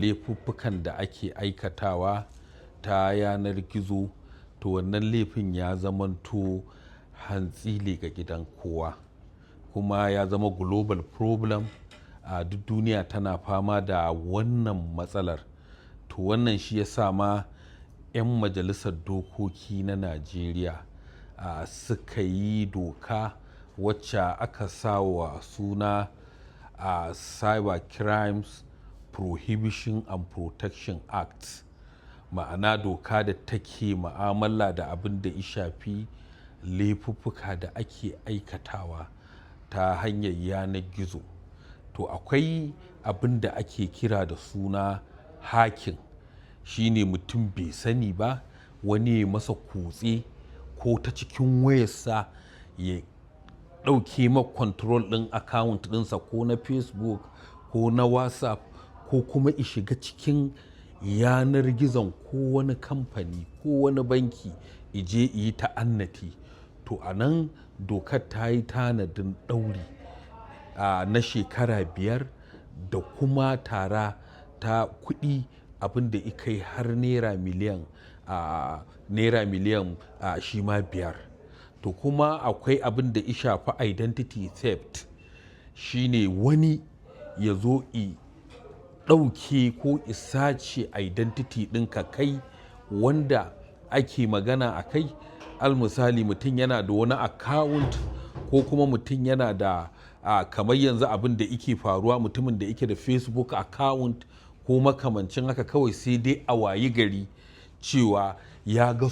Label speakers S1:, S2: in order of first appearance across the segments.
S1: laifuffukan da ake aikatawa ta yanar gizo, to wannan laifin ya zamanto hantsi ga gidan kowa, kuma ya zama global problem. A duk duniya tana fama da wannan matsalar. To wannan shi ya sa ma 'yan majalisar dokoki na Najeriya suka yi doka wacce aka sa wa suna Cyber Crimes Prohibition and Protection Act, ma'ana doka da take ma'amala da abin da ya shafi laifuffuka da ake aikatawa ta hanyar yanar gizo. To akwai abin da ake kira da suna hacking, shine mutum bai sani ba wani ya masa kutse ko ta cikin wayarsa ya ɗauke ma control ɗin account ɗinsa ko na Facebook ko na WhatsApp, ko kuma ya shiga cikin yanar gizon ko wani kamfani ko wani banki ije yi ta'annati. To a nan dokar ta yi tanadin ɗauri na shekara 5 da kuma tara ta kuɗi abin da ya kai har naira miliyan shi ma 5. To kuma akwai abin da ya shafi identity theft, shine wani ya zo i ɗauke ko isace identity ɗinka kai wanda ake magana a kai. Misali mutum yana da wani account, ko kuma mutum yana da kamar yanzu abin da yake faruwa, mutumin da yake da Facebook account ko makamancin haka, kawai sai dai a wayi gari cewa ya ga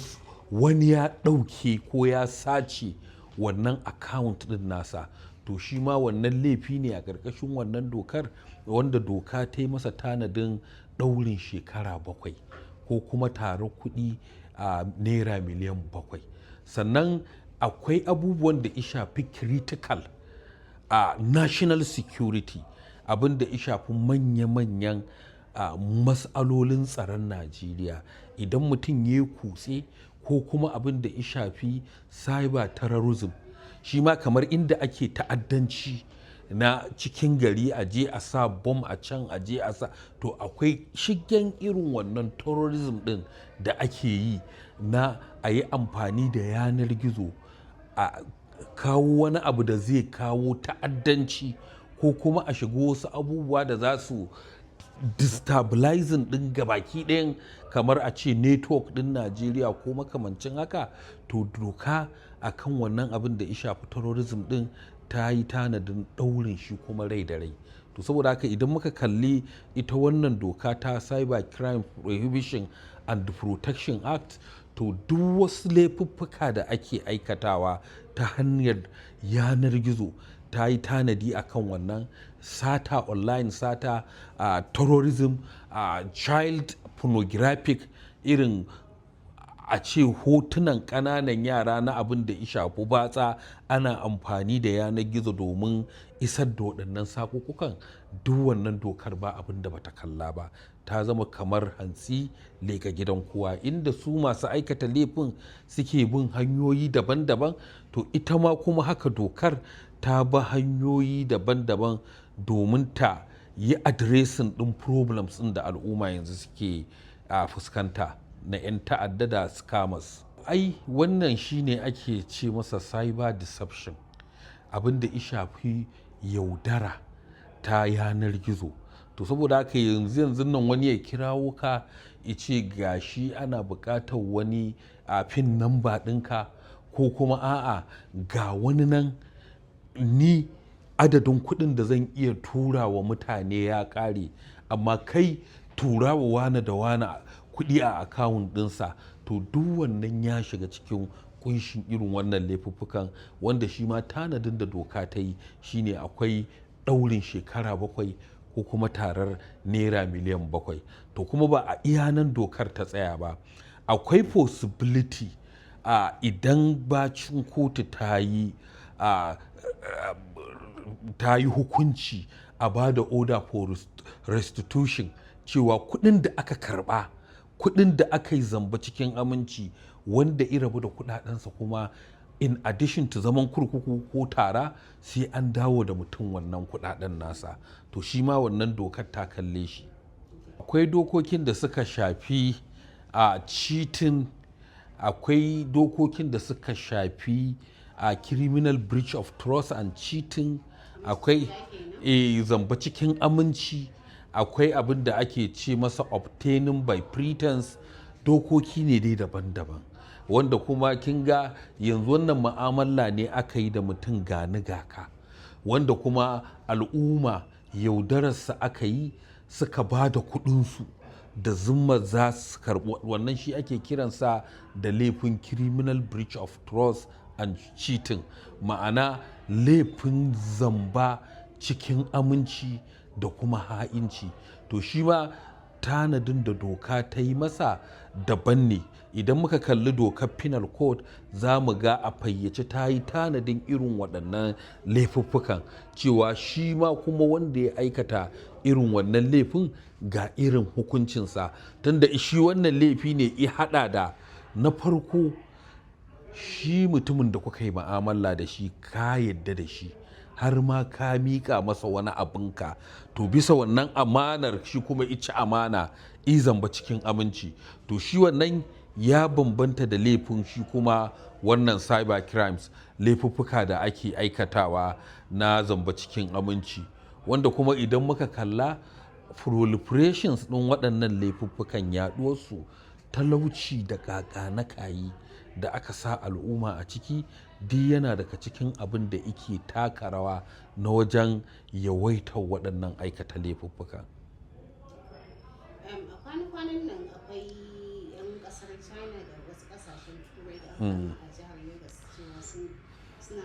S1: wani ya ɗauke ko ya sace wannan account ɗin nasa. To shi ma wannan laifi ne a ƙarƙashin wannan dokar, wanda doka ta yi masa tanadin ɗaurin shekara 7 ko kuma tarar kuɗi naira miliyan 7. Sannan akwai abubuwan da ya shafi critical national security, abin da ya shafi manya-manyan matsalolin tsaron Najeriya. Idan mutum ya yi kutse, ko kuma abin da ya shafi cyber terrorism, shi ma kamar inda ake ta'addanci na cikin gari, a je a sa bom a can, a je a sa, to akwai shigen irin wannan terrorism ɗin da ake yi na a yi amfani da yanar gizo a kawo wani abu da zai kawo ta'addanci, ko kuma a shiga wasu abubuwa da za su destabilizing ɗin gabaki ɗayan kamar a ce network ɗin Najeriya ko makamancin haka. To doka akan wannan abin da ya shafi terrorism ɗin ta yi tanadin ɗaurin shi kuma rai da rai. To saboda haka idan muka kalli ita wannan doka ta Cyber Crime Prohibition and Protection Act, to duk wasu laifuffuka da ake aikatawa ta hanyar yanar gizo ta yi tanadi akan wannan. Sata online, sata terrorism, child pornographic, irin a ce hotunan ƙananan yara na abin da ya shafi batsa ana amfani da yanar gizo domin isar da waɗannan saƙuƙukan. Duk wannan dokar ba abin da bata kalla ba, ta zama kamar hantsi leƙa gidan kowa, inda su masu aikata laifin suke bin hanyoyi daban-daban. To ita ma kuma haka dokar ta bi hanyoyi daban-daban domin ta yi addressing ɗin problems ɗin da al'umma yanzu suke fuskanta na 'yan ta'adda da scammers. Wannan shine ake ce masa cyber deception, abin da ya shafi yaudara ta yanar gizo. To saboda haka yanzu nan wani ya kirawo ka ya ce gashi ana buƙatar wani pin number ɗinka, ko kuma a'a ga wani nan ni adadin kuɗin da zan iya tura wa mutane ya ƙare, amma kai tura wa wane da wane kuɗi a akawun ɗinsa. To duk wannan ya shiga cikin kunshin irin wannan laifuffukan, wanda shi ma tanadin da doka ta yi shine akwai ɗaurin shekara 7 ko kuma tarar naira miliyan 7. To kuma ba a iya nan dokar ta tsaya ba, akwai possibility idan bacin kotu ta yi hukunci a ba da order for restitution, cewa kuɗin da aka karɓa, kuɗin da aka yi zamba cikin aminci, wanda ya rabu da kuɗaɗensa kuma in addition to zaman kurkuku ko tara, sai an dawo da mutum wannan kuɗaɗen nasa. To shi ma wannan dokar ta kalle shi. akwai dokokin da suka shafi a cheating, akwai dokokin da suka shafi a criminal breach of trust and cheating, akwai zamba cikin aminci, akwai abin da ake ce masa obtaining by pretense. Dokoki ne dai daban-daban wanda kuma kin ga yanzu wannan ma'amala ne aka yi da mutum gani gaka, wanda kuma al'umma yaudararsa aka yi, suka ba da kuɗinsu da zuma za su karɓi wannan, shi ake kiransa da laifin criminal breach of trust and cheating, ma'ana laifin zamba cikin aminci da kuma ha'inci. To shi ma tanadin da doka ta yi masa daban ne. Idan muka kalli dokar penal code za mu ga a fayyace ta yi tanadin irin waɗannan laifuffukan, cewa shi ma kuma wanda ya aikata irin wannan laifin ga irin hukuncinsa, tunda shi wannan laifi ne ya haɗa da na farko shi mutumin da kuka yi ma'amala da shi ka yadda da shi har ma ka miƙa masa wani abinka, to bisa wannan amanar shi kuma ici amana zamba cikin aminci, to shi wannan ya bambanta da laifin shi kuma wannan cyber crimes, laifuffuka da ake aikatawa na zamba cikin aminci, wanda kuma idan muka kalla proliferations ɗin waɗannan laifuffukan, yaɗuwarsu, talauci da ƙaƙa na kayi da aka sa al'umma a ciki, duk yana daga cikin abin da yake taka rawa na wajen yawaitar waɗannan aikata laifuffuka.
S2: A kwanan nan akwai 'yan ƙasar China da wasu ƙasashen turai da aka kama a jihar Lagos cewa sun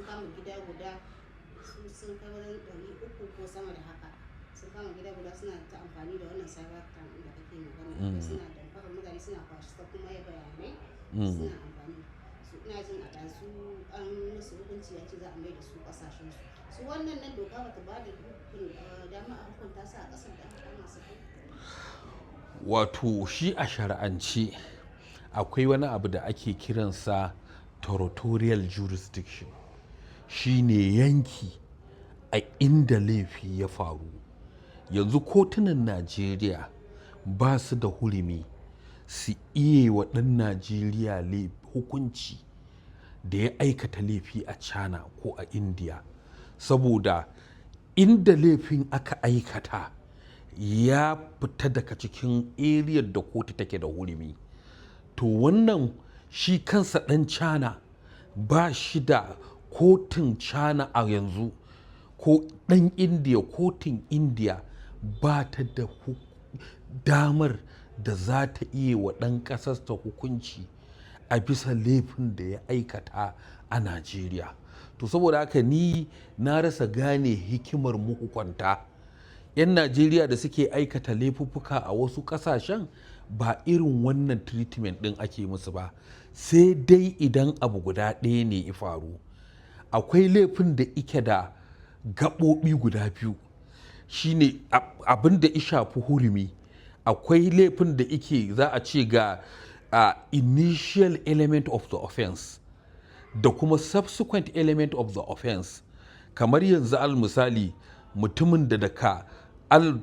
S2: kama gida guda, sun kai wajen 300 ko sama da haka, sun kama gida guda suna ta amfani da wannan cyber crime da kake magana, suna damfarar mutane, suna kwashe ta kuma ya bayanai, suna amfani su. Ina jin a ɗazu an musu hukunci ya ce za a mai da su ƙasashen su wannan nan doka bata ba da dama a hukunta su a ƙasar da aka kama su.
S1: Wato shi a shari'ance akwai wani abu da ake kiransa territorial jurisdiction, shi ne yanki a inda laifi ya faru. Yanzu kotunan Najeriya ba su da hurumi su iya wa ɗan Najeriya hukunci da ya aikata laifi a China ko a India, saboda inda laifin aka aikata ya fita daga cikin area da kotu take da hurumi. To wannan shi kansa ɗan China ba shi da kotun China a yanzu, ko ɗan India kotun India ba ta da damar da za ta iya wa ɗan ƙasarta hukunci a bisa laifin da ya aikata a Najeriya. To saboda haka ni na rasa gane hikimar mahukunta. 'Yan Najeriya da suke aikata laifuffuka a wasu ƙasashen ba irin wannan treatment ɗin ake musu ba, sai dai idan abu guda ɗaya ne ya faru. Akwai laifin da ike da gaɓoɓi guda biyu, shine abin da ya shafi hurumi. Akwai laifin da ike za a ce ga initial element of the offense da kuma subsequent element of the offense. Kamar yanzu al misali mutumin da daga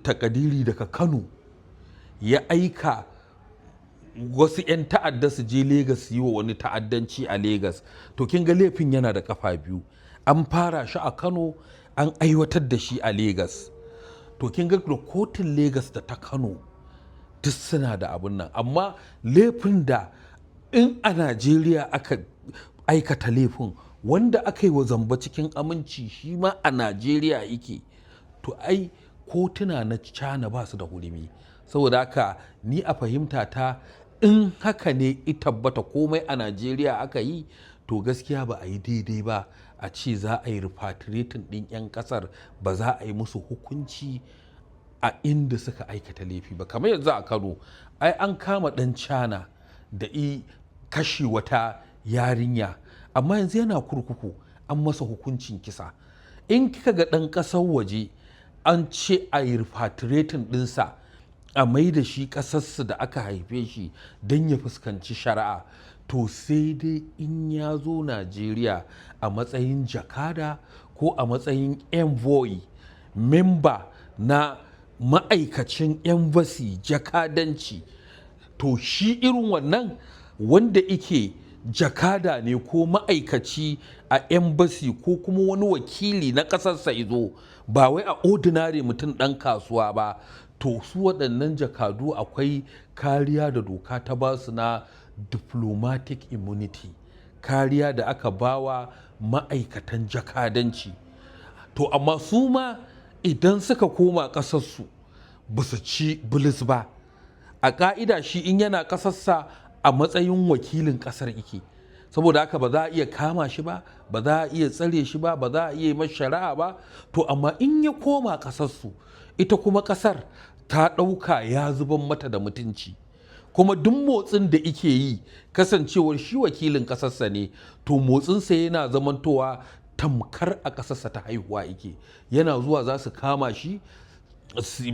S1: takadiri daga Kano ya aika wasu 'yan ta'adda su je Legas yi wa wani ta'addanci a Legas, to kin ga laifin yana da kafa biyu, an fara shi a Kano an aiwatar da shi a Legas. To kin ga da kotun Legas da ta Kano duk suna da abun nan, amma laifin da in a Najeriya aka aikata laifin wanda aka yi wa zamba cikin aminci shi ma a Najeriya yake, to ai kotuna na China ba su da hurumi. Saboda haka ni a fahimta ta, in haka ne i tabbata komai a Najeriya aka yi, to gaskiya ba a yi daidai ba a ce za a yi repatriating ɗin 'yan ƙasar, ba za a yi musu hukunci a inda suka aikata laifi ba. Kamar yanzu a Kano ai an kama ɗan China da i kashe wata yarinya, amma yanzu yana kurkuku an masa hukuncin kisa. In kika ga ɗan ƙasar waje an ce a yi repatriating ɗinsa a mai da shi ƙasarsu da aka haife shi don ya fuskanci shari'a, to sai dai in ya zo Najeriya a matsayin jakada ko a matsayin envoy, memba na ma'aikacin embassy jakadanci, to shi irin wannan wanda ike jakada ne ko ma'aikaci a embassy ko kuma wani wakili na ƙasarsa izo, ba wai a ordinary mutum ɗan kasuwa ba, to su waɗannan jakadu akwai kariya da doka ta basu na diplomatic immunity, kariya da aka bawa ma'aikatan jakadanci. To amma su ma idan suka koma ƙasarsu ba su ci bilis ba, a ƙa'ida shi in yana ƙasarsa a matsayin wakilin ƙasar ike, saboda haka ba za a iya kama shi ba, ba za a iya tsare shi ba, ba za a iya masa shari'a ba. To amma in ya koma ƙasarsu, ita kuma ƙasar ta ɗauka ya zuban mata da mutunci, kuma duk motsin da ike yi kasancewar shi wakilin ƙasarsa ne, to motsinsa yana zamantowa tamkar a ƙasarsa ta haihuwa ike. Yana zuwa za su kama shi, su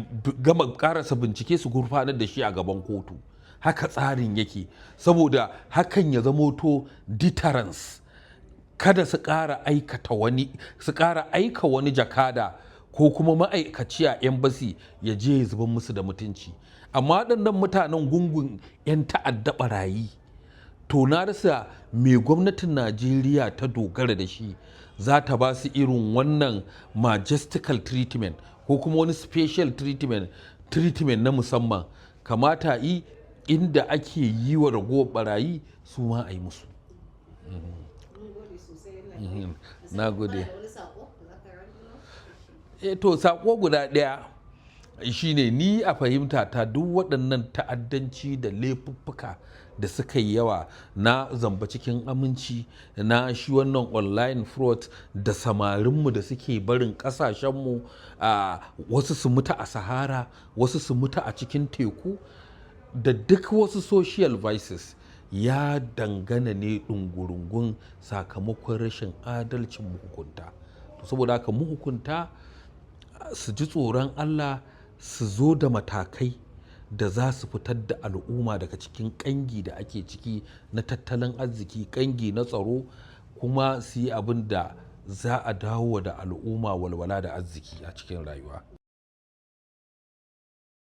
S1: gama ƙarasa bincike, su gurfanar da shi a gaban kotu. Haka tsarin yake, saboda hakan ya zamoto deterrence, kada su ƙara aika wani jakada ko kuma ma'aikaci a embassy ya je ya zuban musu da mutunci. Amma waɗannan mutanen gungun 'yan ta'adda ɓarayi, to na rasa me gwamnatin Najeriya ta dogara da shi za ta ba su irin wannan majestical treatment ko kuma wani special treatment na musamman. Kamata inda ake yi wa ragowar ɓarayi su ma a yi musu. Na gode. To saƙo guda ɗaya shine, ni a fahimta ta duk waɗannan ta'addanci da laifuffuka da suka yi yawa na zamba cikin aminci, na shi wannan online fraud, da samarinmu da suke barin ƙasashenmu, wasu su mutu a sahara, wasu su mutu a cikin teku, da duk wasu social vices, ya dangana ne ɗungurungun sakamakon rashin adalcin mahukunta. Saboda haka mahukunta su ji tsoron Allah, su zo da matakai da za su fitar da al'umma daga cikin ƙangi da ake ciki na tattalin arziki, ƙangi na tsaro, kuma su yi abin da za a dawo da al'umma walwala da arziki a cikin rayuwa.